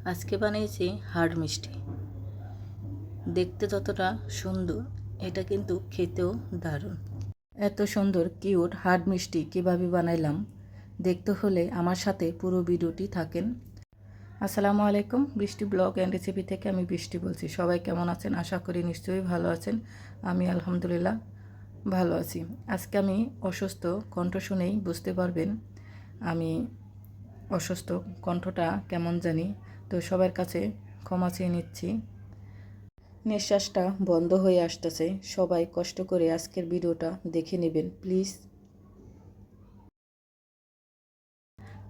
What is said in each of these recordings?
আজকে বানিয়েছি হার্ড মিষ্টি। দেখতে যতটা সুন্দর, এটা কিন্তু খেতেও দারুণ। এত সুন্দর কিউট হার্ড মিষ্টি কীভাবে বানাইলাম দেখতে হলে আমার সাথে পুরো ভিডিওটি থাকেন। আসসালামু আলাইকুম, বৃষ্টি ব্লগ অ্যান্ড রেসিপি থেকে আমি বৃষ্টি বলছি। সবাই কেমন আছেন? আশা করি নিশ্চয়ই ভালো আছেন। আমি আলহামদুলিল্লাহ ভালো আছি। আজকে আমি অসুস্থ, কণ্ঠ শুনেই বুঝতে পারবেন আমি অসুস্থ, কণ্ঠটা কেমন জানি। তো সবার কাছে ক্ষমা চেয়ে নিচ্ছি। নিঃশ্বাসটা বন্ধ হয়ে আসতেছে। সবাই কষ্ট করে আজকের ভিডিওটা দেখে নেবেন প্লিজ।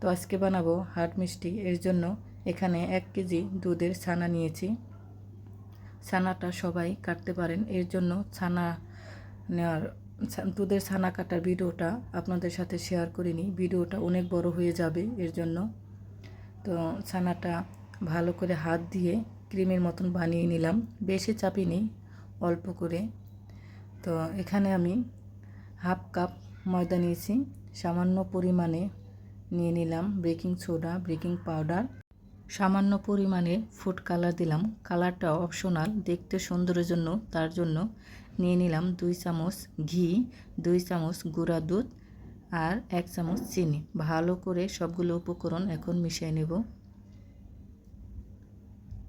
তো আজকে বানাবো হার্ড মিষ্টি। এর জন্য এখানে 1 কেজি দুধের ছানা নিয়েছি। ছানাটা সবাই কাটতে পারেন, এর জন্য ছানা নেওয়ার দুধের ছানা কাটার ভিডিওটা আপনাদের সাথে শেয়ার করিনি। ভিডিওটা অনেক বড় হয়ে যাবে এর জন্য। তো ছানাটা ভালো করে হাত দিয়ে ক্রিমের মতন বানিয়ে নিলাম। বেশি চাপিনি, অল্প করে। তো এখানে আমি হাফ কাপ ময়দা নিয়েছি। সামান্য পরিমাণে নিয়ে নিলাম বেকিং সোডা, বেকিং পাউডার, সামান্য পরিমাণে ফুড কালার দিলাম। কালারটা অপশনাল, দেখতে সুন্দরের জন্য। তার জন্য নিয়ে নিলাম 2 চামচ ঘি, 2 চামচ গুঁড়া দুধ আর 1 চামচ চিনি। ভালো করে সবগুলো উপকরণ এখন মিশিয়ে নেব।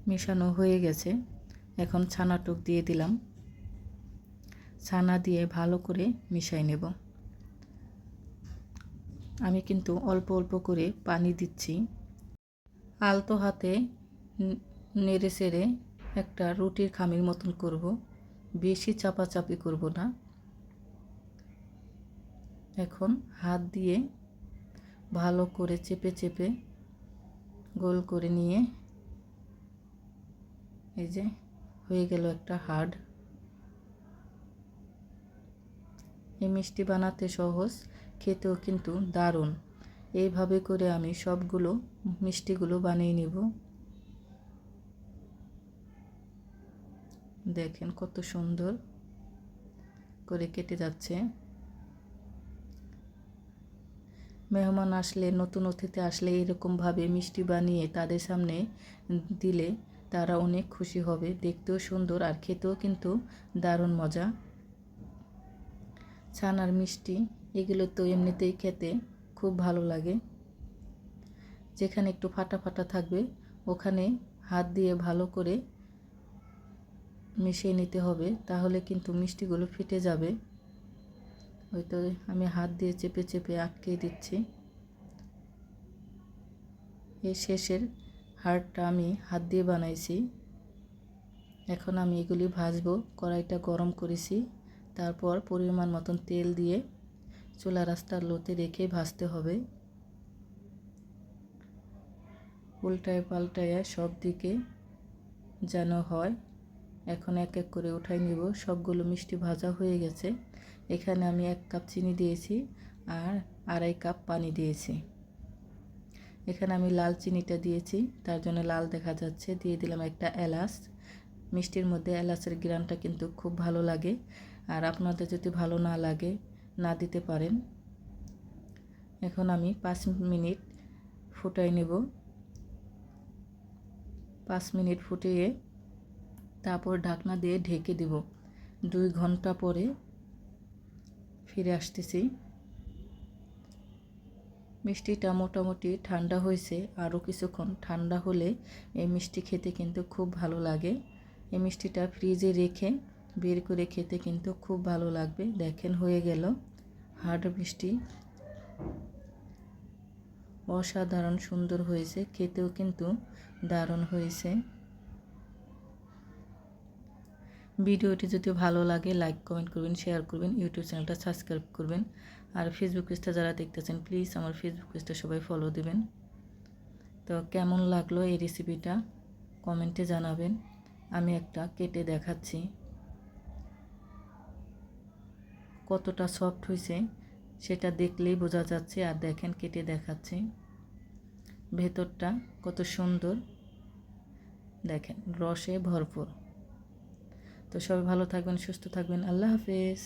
মেশানো হয়ে গেছে। এখন ছানাটুক দিয়ে দিলাম। ছানা দিয়ে ভালো করে মিশিয়ে নেব। আমি কিন্তু অল্প অল্প করে পানি দিচ্ছি। আলতো হাতে নেড়ে চেড়ে একটা রুটির খামির মতন করব, বেশি চাপাচাপি করব না। এখন হাত দিয়ে ভালো করে চেপে চেপে গোল করে নিয়ে এই যে হয়ে গেল একটা হার্ড। এই মিষ্টি বানাতে সহজ, খেতেও কিন্তু দারুণ। এইভাবে করে আমি সবগুলো মিষ্টিগুলো বানিয়ে নেব। দেখেন কত সুন্দর করে কেটে যাচ্ছে। মেহমান আসলে, নতুন অতিথি আসলে এরকমভাবে মিষ্টি বানিয়ে তাদের সামনে দিলে তারা অনেক খুশি হবে। দেখতেও সুন্দর আর খেতেও কিন্তু দারুণ মজা। ছানার মিষ্টি এগুলো তো এমনিতেই খেতে খুব ভালো লাগে। যেখানে একটু ফাটা ফাটা থাকবে ওখানে হাত দিয়ে ভালো করে মিশিয়ে নিতে হবে, তাহলে কিন্তু মিষ্টিগুলো ফেটে যাবে। হয়তো আমি হাত দিয়ে চেপে চেপে আটকে দিচ্ছি। এই শেষের হাড়টা আমি হাত দিয়ে বানাইছি। এখন আমি এগুলি ভাজবো। কড়াইটা গরম করেছি, তারপর পরিমাণ মতন তেল দিয়ে চুলা রাস্তার লোতে রেখে ভাজতে হবে। উল্টায় পাল্টায় সব দিকে যেন হয়। এখন এক এক করে উঠাই নিব। সবগুলো মিষ্টি ভাজা হয়ে গেছে। এখানে আমি 1 কাপ চিনি দিয়েছি আর 2.5 কাপ পানি দিয়েছি। এখানে আমি লাল চিনিটা দিয়েছি, তার জন্য লাল দেখা যাচ্ছে। দিয়ে দিলাম একটা এলাচ। মিষ্টির মধ্যে এলাচের ঘ্রাণটা কিন্তু খুব ভালো লাগে। আর আপনাদের যদি ভালো না লাগে না দিতে পারেন। এখন আমি 5 মিনিট ফুটাই নেব। 5 মিনিট ফুটিয়ে তারপর ঢাকনা দিয়ে ঢেকে দেব। 2 ঘন্টা পরে ফিরে আসতেছি। মিষ্টিটা মোটামুটি ঠান্ডা হয়েছে। আরও কিছুক্ষণ ঠান্ডা হলে এই মিষ্টি খেতে কিন্তু খুব ভালো লাগে। এই মিষ্টিটা ফ্রিজে রেখে বের করে খেতে কিন্তু খুব ভালো লাগবে। দেখেন হয়ে গেল হার্ড মিষ্টি। অসাধারণ সুন্দর হয়েছে, খেতেও কিন্তু দারুণ হয়েছে। ভিডিওটি যদি ভালো লাগে লাইক কমেন্ট করবেন, শেয়ার করবেন, ইউটিউব চ্যানেলটা সাবস্ক্রাইব করবেন। আর ফেসবুক পেজটা যারা দেখতেছেন প্লিজ আমার ফেসবুক পেজটা সবাই ফলো দিবেন। তো কেমন লাগলো এই রেসিপিটা কমেন্টে জানাবেন। আমি একটা কেটে দেখাচ্ছি কতটা সফট হয়েছে, সেটা দেখলেই বোঝা যাচ্ছে। আর দেখেন কেটে দেখাচ্ছি ভেতরটা কত সুন্দর, দেখেন রসে ভরপুর। তো সবাই ভালো থাকবেন, সুস্থ থাকবেন। আল্লাহ হাফেজ।